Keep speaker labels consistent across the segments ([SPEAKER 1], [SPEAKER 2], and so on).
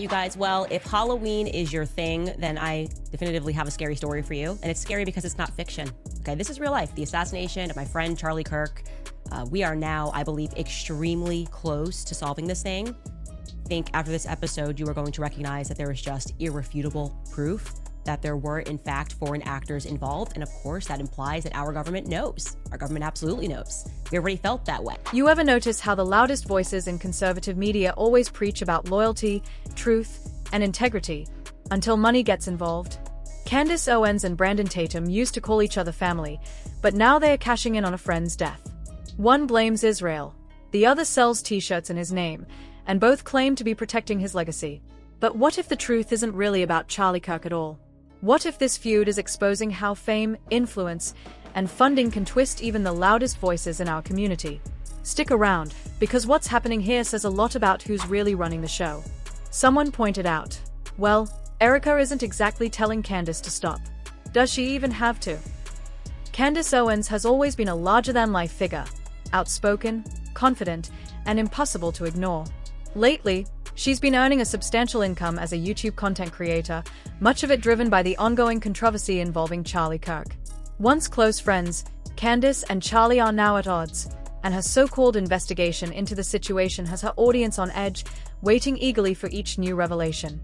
[SPEAKER 1] You guys, well, if Halloween is your thing, then I definitively have a scary story for you. And it's scary because it's not fiction. Okay, this is real life. The assassination of my friend Charlie Kirk. We are now, I believe, extremely close to solving this thing. I think after this episode, you are going to recognize that there is just irrefutable proof that there were, in fact, foreign actors involved. And of course, that implies that our government knows. Our government absolutely knows. We already felt that way.
[SPEAKER 2] You ever notice how the loudest voices in conservative media always preach about loyalty, truth, and integrity, until money gets involved? Candace Owens and Brandon Tatum used to call each other family, but now they are cashing in on a friend's death. One blames Israel, the other sells t-shirts in his name, and both claim to be protecting his legacy. But what if the truth isn't really about Charlie Kirk at all? What if this feud is exposing how fame, influence, and funding can twist even the loudest voices in our community? Stick around, because what's happening here says a lot about who's really running the show. Someone pointed out, well, Erica isn't exactly telling Candace to stop. Does she even have to? Candace Owens has always been a larger-than-life figure, outspoken, confident, and impossible to ignore. Lately, she's been earning a substantial income as a YouTube content creator, much of it driven by the ongoing controversy involving Charlie Kirk. Once close friends, Candace and Charlie are now at odds, and her so-called investigation into the situation has her audience on edge, waiting eagerly for each new revelation.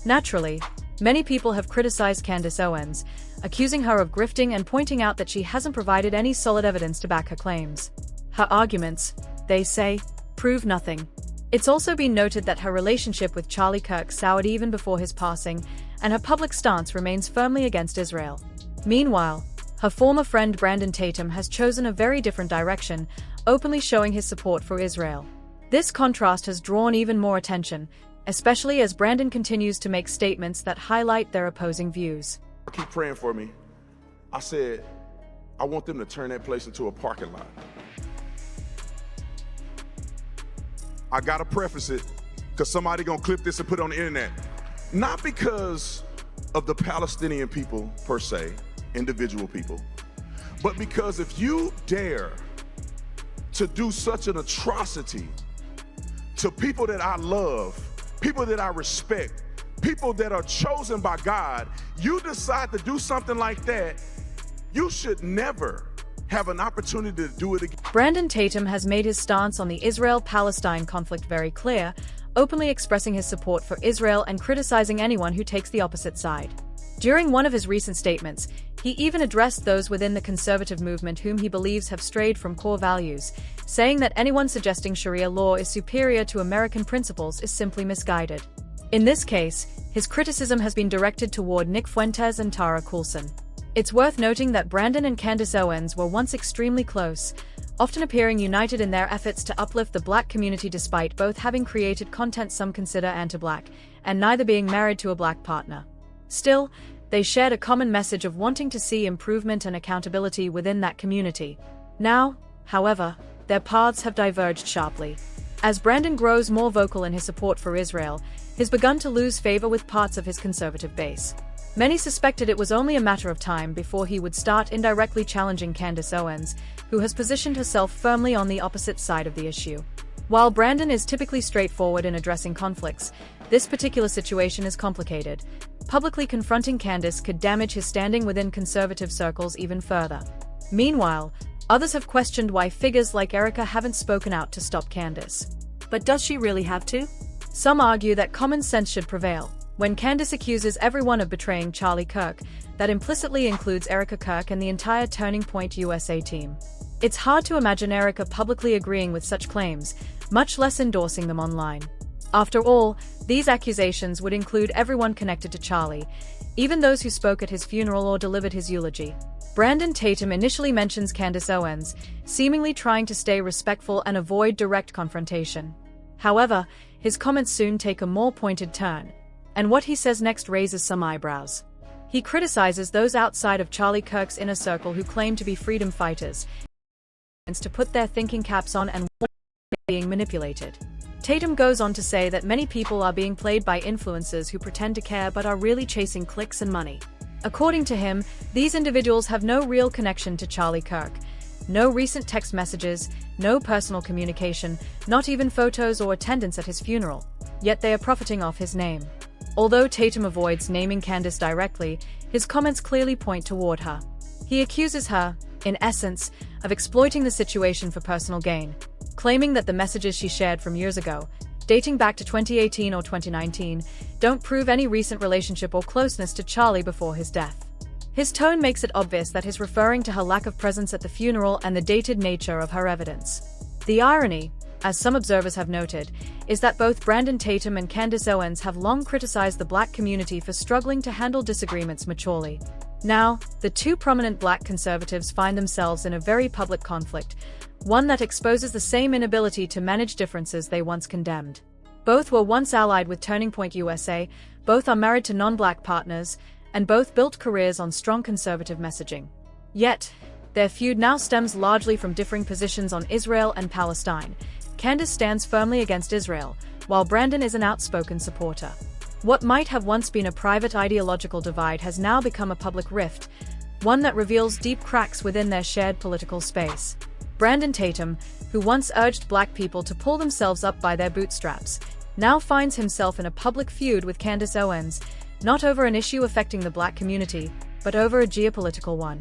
[SPEAKER 2] Naturally, many people have criticized Candace Owens, accusing her of grifting and pointing out that she hasn't provided any solid evidence to back her claims. Her arguments, they say, prove nothing. It's also been noted that her relationship with Charlie Kirk soured even before his passing, and her public stance remains firmly against Israel. Meanwhile, her former friend Brandon Tatum has chosen a very different direction, openly showing his support for Israel. This contrast has drawn even more attention, especially as Brandon continues to make statements that highlight their opposing views.
[SPEAKER 3] Keep praying for me. I said, I want them to turn that place into a parking lot. I gotta preface it, because somebody gonna clip this and put it on the internet. Not because of the Palestinian people per se, individual people, but because if you dare to do such an atrocity to people that I love, people that I respect, people that are chosen by God, you decide to do something like that, you should never have an opportunity to do it again.
[SPEAKER 2] Brandon Tatum has made his stance on the Israel-Palestine conflict very clear, openly expressing his support for Israel and criticizing anyone who takes the opposite side. During one of his recent statements, he even addressed those within the conservative movement whom he believes have strayed from core values, saying that anyone suggesting Sharia law is superior to American principles is simply misguided. In this case, his criticism has been directed toward Nick Fuentes and Tara Coulson. It's worth noting that Brandon and Candace Owens were once extremely close, often appearing united in their efforts to uplift the Black community despite both having created content some consider anti-Black, and neither being married to a Black partner. Still, they shared a common message of wanting to see improvement and accountability within that community. Now, however, their paths have diverged sharply. As Brandon grows more vocal in his support for Israel, he's begun to lose favor with parts of his conservative base. Many suspected it was only a matter of time before he would start indirectly challenging Candace Owens, who has positioned herself firmly on the opposite side of the issue. While Brandon is typically straightforward in addressing conflicts, this particular situation is complicated. Publicly confronting Candace could damage his standing within conservative circles even further. Meanwhile, others have questioned why figures like Erica haven't spoken out to stop Candace. But does she really have to? Some argue that common sense should prevail. When Candace accuses everyone of betraying Charlie Kirk, that implicitly includes Erica Kirk and the entire Turning Point USA team. It's hard to imagine Erica publicly agreeing with such claims, much less endorsing them online. After all, these accusations would include everyone connected to Charlie, even those who spoke at his funeral or delivered his eulogy. Brandon Tatum initially mentions Candace Owens, seemingly trying to stay respectful and avoid direct confrontation. However, his comments soon take a more pointed turn, and what he says next raises some eyebrows. He criticizes those outside of Charlie Kirk's inner circle who claim to be freedom fighters, to put their thinking caps on and being manipulated. Tatum goes on to say that many people are being played by influencers who pretend to care but are really chasing clicks and money. According to him, these individuals have no real connection to Charlie Kirk, No recent text messages, no personal communication, not even photos or attendance at his funeral, yet they are profiting off his name. Although Tatum avoids naming Candace directly, his comments clearly point toward her. He accuses her, in essence, of exploiting the situation for personal gain, claiming that the messages she shared from years ago, dating back to 2018 or 2019, don't prove any recent relationship or closeness to Charlie before his death. His tone makes it obvious that he's referring to her lack of presence at the funeral and the dated nature of her evidence. The irony, as some observers have noted, is that both Brandon Tatum and Candace Owens have long criticized the Black community for struggling to handle disagreements maturely. Now, the two prominent Black conservatives find themselves in a very public conflict, one that exposes the same inability to manage differences they once condemned. Both were once allied with Turning Point USA, both are married to non-Black partners, and both built careers on strong conservative messaging. Yet, their feud now stems largely from differing positions on Israel and Palestine. Candace stands firmly against Israel, while Brandon is an outspoken supporter. What might have once been a private ideological divide has now become a public rift, one that reveals deep cracks within their shared political space. Brandon Tatum, who once urged Black people to pull themselves up by their bootstraps, now finds himself in a public feud with Candace Owens, not over an issue affecting the Black community, but over a geopolitical one.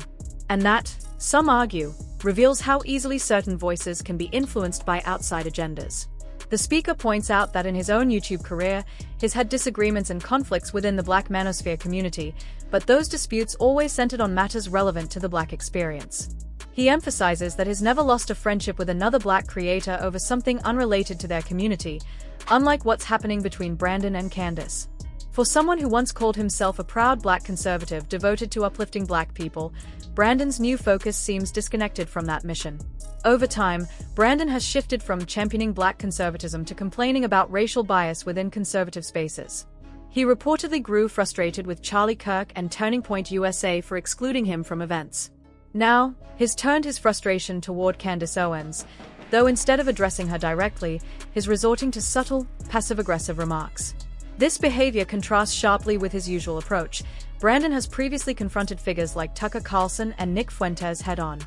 [SPEAKER 2] And that, some argue, reveals how easily certain voices can be influenced by outside agendas. The speaker points out that in his own YouTube career, he's had disagreements and conflicts within the Black manosphere community, but those disputes always centered on matters relevant to the Black experience. He emphasizes that he's never lost a friendship with another Black creator over something unrelated to their community, unlike what's happening between Brandon and Candace. For someone who once called himself a proud Black conservative devoted to uplifting Black people, Brandon's new focus seems disconnected from that mission. Over time, Brandon has shifted from championing Black conservatism to complaining about racial bias within conservative spaces. He reportedly grew frustrated with Charlie Kirk and Turning Point USA for excluding him from events. Now, he's turned his frustration toward Candace Owens, though instead of addressing her directly, he's resorting to subtle, passive-aggressive remarks. This behavior contrasts sharply with his usual approach. Brandon has previously confronted figures like Tucker Carlson and Nick Fuentes head-on.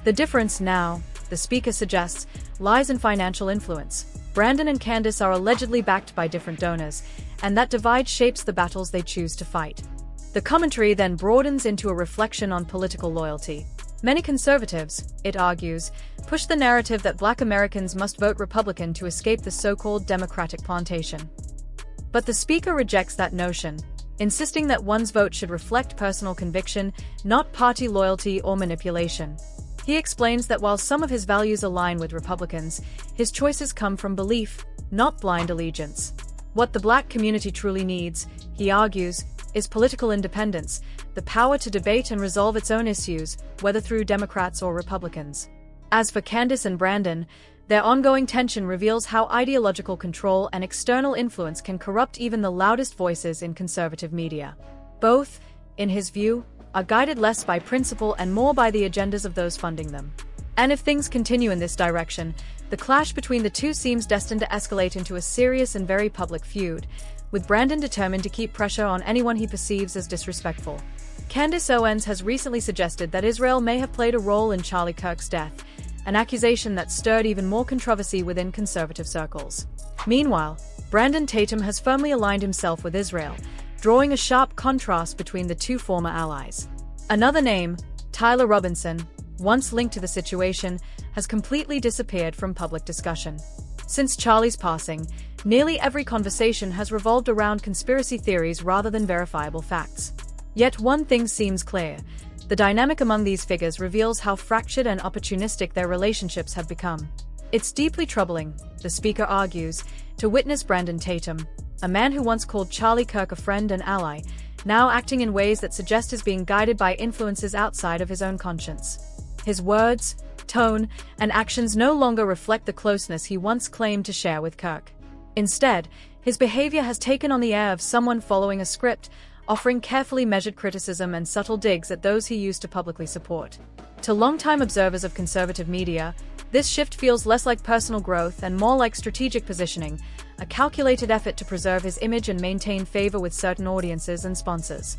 [SPEAKER 2] The difference now, the speaker suggests, lies in financial influence. Brandon and Candace are allegedly backed by different donors, and that divide shapes the battles they choose to fight. The commentary then broadens into a reflection on political loyalty. Many conservatives, it argues, push the narrative that Black Americans must vote Republican to escape the so-called Democratic plantation. But the speaker rejects that notion, insisting that one's vote should reflect personal conviction, not party loyalty or manipulation. He explains that while some of his values align with Republicans, his choices come from belief, not blind allegiance. What the Black community truly needs, he argues, is political independence, the power to debate and resolve its own issues, whether through Democrats or Republicans. As for Candace and Brandon, their ongoing tension reveals how ideological control and external influence can corrupt even the loudest voices in conservative media. Both, in his view, are guided less by principle and more by the agendas of those funding them. And if things continue in this direction, the clash between the two seems destined to escalate into a serious and very public feud, with Brandon determined to keep pressure on anyone he perceives as disrespectful. Candace Owens has recently suggested that Israel may have played a role in Charlie Kirk's death, an accusation that stirred even more controversy within conservative circles. Meanwhile, Brandon Tatum has firmly aligned himself with Israel, drawing a sharp contrast between the two former allies. Another name, Tyler Robinson, once linked to the situation, has completely disappeared from public discussion. Since Charlie's passing, nearly every conversation has revolved around conspiracy theories rather than verifiable facts. Yet one thing seems clear. The dynamic among these figures reveals how fractured and opportunistic their relationships have become. It's deeply troubling, the speaker argues, to witness Brandon Tatum, a man who once called Charlie Kirk a friend and ally, now acting in ways that suggest he's being guided by influences outside of his own conscience. His words, tone, and actions no longer reflect the closeness he once claimed to share with Kirk. Instead, his behavior has taken on the air of someone following a script, offering carefully measured criticism and subtle digs at those he used to publicly support. To longtime observers of conservative media, this shift feels less like personal growth and more like strategic positioning, a calculated effort to preserve his image and maintain favor with certain audiences and sponsors.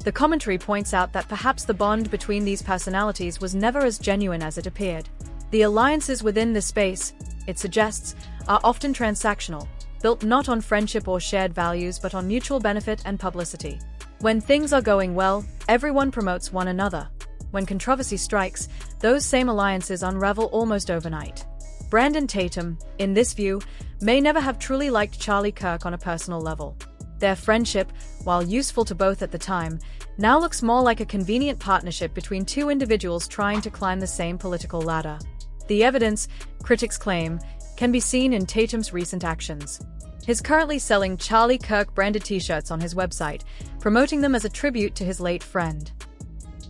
[SPEAKER 2] The commentary points out that perhaps the bond between these personalities was never as genuine as it appeared. The alliances within this space, it suggests, are often transactional, built not on friendship or shared values but on mutual benefit and publicity. When things are going well, everyone promotes one another. When controversy strikes, those same alliances unravel almost overnight. Brandon Tatum, in this view, may never have truly liked Charlie Kirk on a personal level. Their friendship, while useful to both at the time, now looks more like a convenient partnership between two individuals trying to climb the same political ladder. The evidence, critics claim, can be seen in Tatum's recent actions. He's currently selling Charlie Kirk branded t-shirts on his website, promoting them as a tribute to his late friend.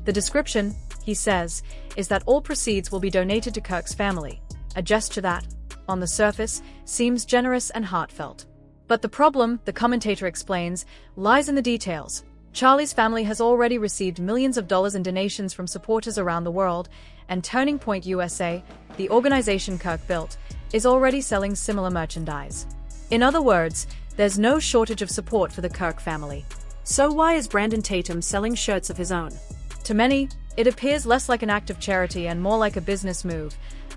[SPEAKER 2] The description, he says, is that all proceeds will be donated to Kirk's family, a gesture that, on the surface, seems generous and heartfelt. But the problem, the commentator explains, lies in the details. Charlie's family has already received millions of dollars in donations from supporters around the world, and Turning Point USA, the organization Kirk built, is already selling similar merchandise. In other words, there's no shortage of support for the Kirk family.
[SPEAKER 1] So why is Brandon Tatum selling shirts of his own?
[SPEAKER 2] To many, it appears less like an act of charity and more like a business move,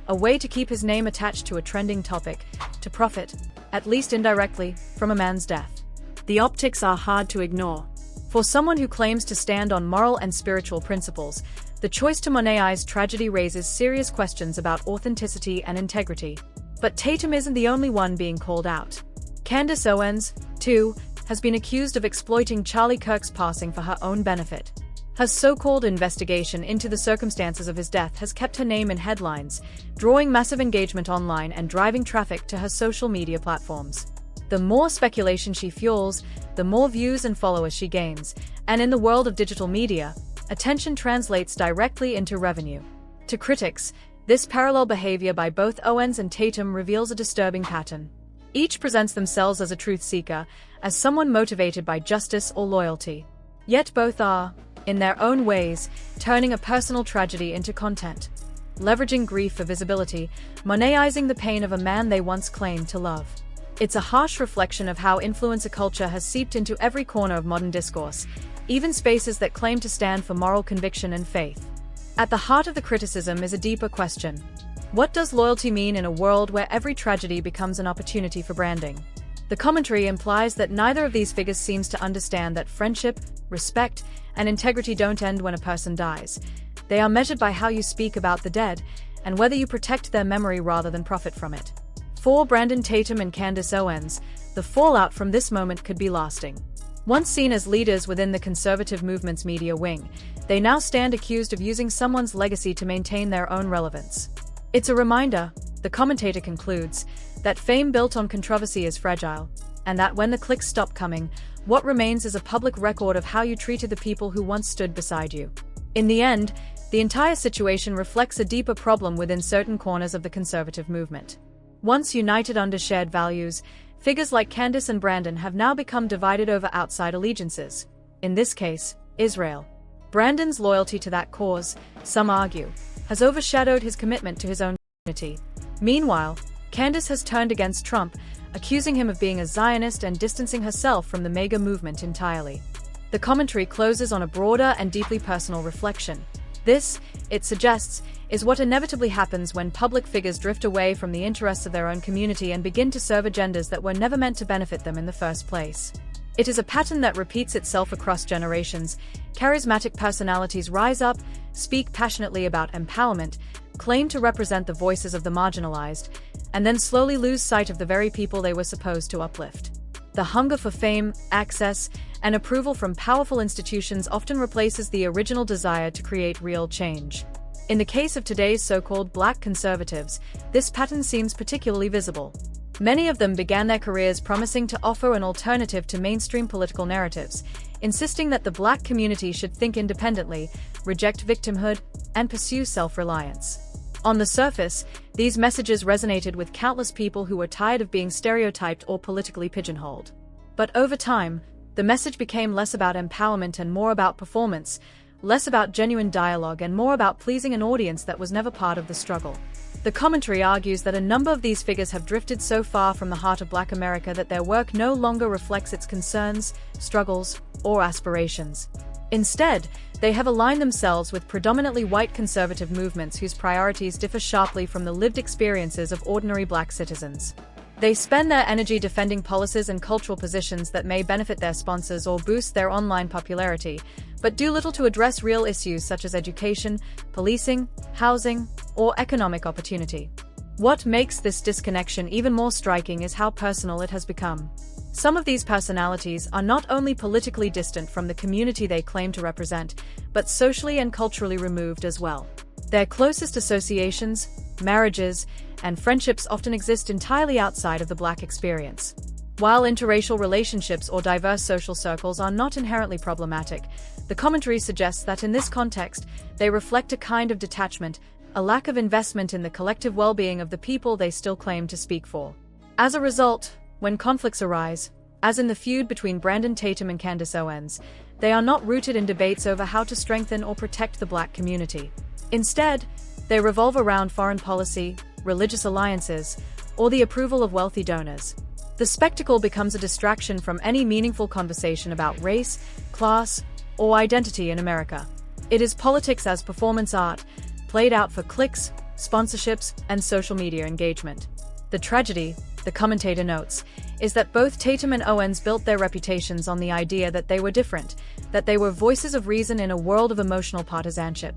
[SPEAKER 2] a way to keep his name attached to a trending topic, to profit, at least indirectly, from a man's death.
[SPEAKER 1] The optics are hard to ignore.
[SPEAKER 2] For someone who claims to stand on moral and spiritual principles, the choice to monetize tragedy raises serious questions about authenticity and integrity. But Tatum isn't the only one being called out. Candace Owens, too, has been accused of exploiting Charlie Kirk's passing for her own benefit. Her so-called investigation into the circumstances of his death has kept her name in headlines, drawing massive engagement online and driving traffic to her social media platforms. The more speculation she fuels, the more views and followers she gains, and in the world of digital media, attention translates directly into revenue. To critics, this parallel behavior by both Owens and Tatum reveals a disturbing pattern. Each presents themselves as a truth seeker, as someone motivated by justice or loyalty. Yet both are, in their own ways, turning a personal tragedy into content. Leveraging grief for visibility, monetizing the pain of a man they once claimed to love. It's a harsh reflection of how influencer culture has seeped into every corner of modern discourse, even spaces that claim to stand for moral conviction and faith. At the heart of the criticism is a deeper question. What does loyalty mean in a world where every tragedy becomes an opportunity for branding? The commentary implies that neither of these figures seems to understand that friendship, respect, and integrity don't end when a person dies. They are measured by how you speak about the dead, and whether you protect their memory rather than profit from it. For Brandon Tatum and Candace Owens, the fallout from this moment could be lasting. Once seen as leaders within the conservative movement's media wing, they now stand accused of using someone's legacy to maintain their own relevance. It's a reminder, the commentator concludes, that fame built on controversy is fragile, and that when the clicks stop coming, what remains is a public record of how you treated the people who once stood beside you. In the end, the entire situation reflects a deeper problem within certain corners of the conservative movement. Once united under shared values, figures like Candace and Brandon have now become divided over outside allegiances. In this case, Israel. Brandon's loyalty to that cause, some argue, has overshadowed his commitment to his own community. Meanwhile, Candace has turned against Trump, accusing him of being a Zionist and distancing herself from the MAGA movement entirely. The commentary closes on a broader and deeply personal reflection. This, it suggests, is what inevitably happens when public figures drift away from the interests of their own community and begin to serve agendas that were never meant to benefit them in the first place. It is a pattern that repeats itself across generations. Charismatic personalities rise up, speak passionately about empowerment, claim to represent the voices of the marginalized, and then slowly lose sight of the very people they were supposed to uplift. The hunger for fame, access, and approval from powerful institutions often replaces the original desire to create real change. In the case of today's so-called black conservatives, this pattern seems particularly visible. Many of them began their careers promising to offer an alternative to mainstream political narratives, insisting that the black community should think independently, reject victimhood, and pursue self-reliance. On the surface, these messages resonated with countless people who were tired of being stereotyped or politically pigeonholed. But over time, the message became less about empowerment and more about performance, less about genuine dialogue and more about pleasing an audience that was never part of the struggle. The commentary argues that a number of these figures have drifted so far from the heart of Black America that their work no longer reflects its concerns, struggles, or aspirations. Instead, they have aligned themselves with predominantly white conservative movements whose priorities differ sharply from the lived experiences of ordinary black citizens. They spend their energy defending policies and cultural positions that may benefit their sponsors or boost their online popularity, but do little to address real issues such as education, policing, housing, or economic opportunity. What makes this disconnection even more striking is how personal it has become. Some of these personalities are not only politically distant from the community they claim to represent, but socially and culturally removed as well. Their closest associations, marriages, and friendships often exist entirely outside of the black experience. While interracial relationships or diverse social circles are not inherently problematic, the commentary suggests that in this context, they reflect a kind of detachment, a lack of investment in the collective well-being of the people they still claim to speak for. As a result, when conflicts arise, as in the feud between Brandon Tatum and Candace Owens, they are not rooted in debates over how to strengthen or protect the black community. Instead, they revolve around foreign policy, religious alliances, or the approval of wealthy donors. The spectacle becomes a distraction from any meaningful conversation about race, class, or identity in America. It is politics as performance art, played out for clicks, sponsorships, and social media engagement. The tragedy, the commentator notes, is that both Tatum and Owens built their reputations on the idea that they were different, that they were voices of reason in a world of emotional partisanship.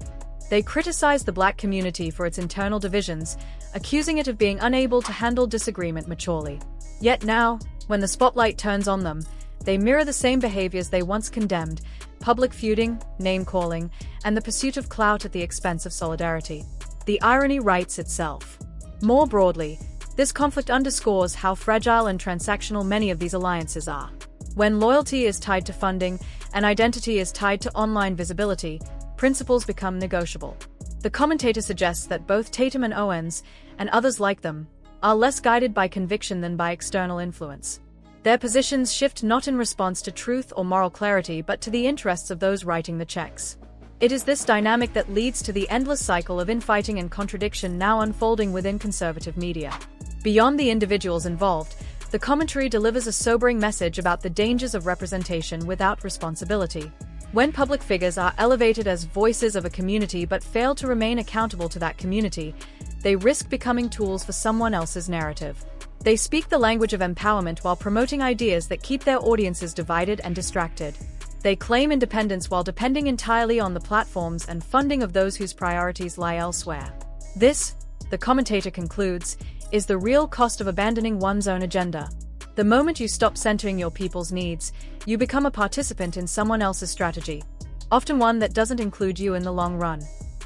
[SPEAKER 2] They criticized the black community for its internal divisions, accusing it of being unable to handle disagreement maturely. Yet now, when the spotlight turns on them, they mirror the same behaviors they once condemned: public feuding, name-calling, and the pursuit of clout at the expense of solidarity. The irony writes itself. More broadly, this conflict underscores how fragile and transactional many of these alliances are. When loyalty is tied to funding and identity is tied to online visibility, principles become negotiable. The commentator suggests that both Tatum and Owens, and others like them, are less guided by conviction than by external influence. Their positions shift not in response to truth or moral clarity but to the interests of those writing the checks. It is this dynamic that leads to the endless cycle of infighting and contradiction now unfolding within conservative media. Beyond the individuals involved, the commentary delivers a sobering message about the dangers of representation without responsibility. When public figures are elevated as voices of a community but fail to remain accountable to that community, they risk becoming tools for someone else's narrative. They speak the language of empowerment while promoting ideas that keep their audiences divided and distracted. They claim independence while depending entirely on the platforms and funding of those whose priorities lie elsewhere. This, the commentator concludes, is the real cost of abandoning one's own agenda. The moment you stop centering your people's needs, you become a participant in someone else's strategy, often one that doesn't include you in the long run.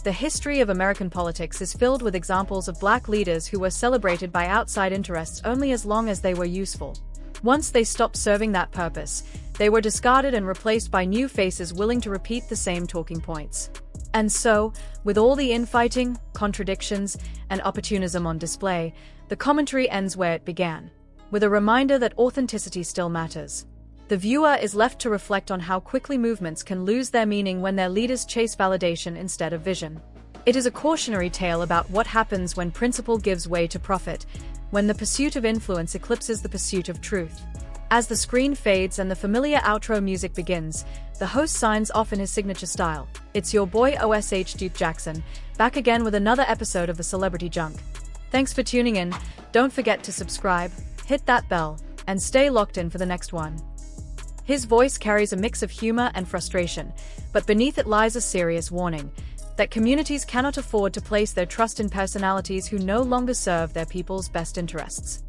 [SPEAKER 2] The history of American politics is filled with examples of black leaders who were celebrated by outside interests only as long as they were useful. Once they stopped serving that purpose, they were discarded and replaced by new faces willing to repeat the same talking points. And so, with all the infighting, contradictions, and opportunism on display, the commentary ends where it began, with a reminder that authenticity still matters. The viewer is left to reflect on how quickly movements can lose their meaning when their leaders chase validation instead of vision. It is a cautionary tale about what happens when principle gives way to profit, when the pursuit of influence eclipses the pursuit of truth. As the screen fades and the familiar outro music begins, the host signs off in his signature style. It's your boy OSH Duke Jackson, back again with another episode of the Celebrity Junk. Thanks for tuning in. Don't forget to subscribe, hit that bell, and stay locked in for the next one. His voice carries a mix of humor and frustration, but beneath it lies a serious warning that communities cannot afford to place their trust in personalities who no longer serve their people's best interests.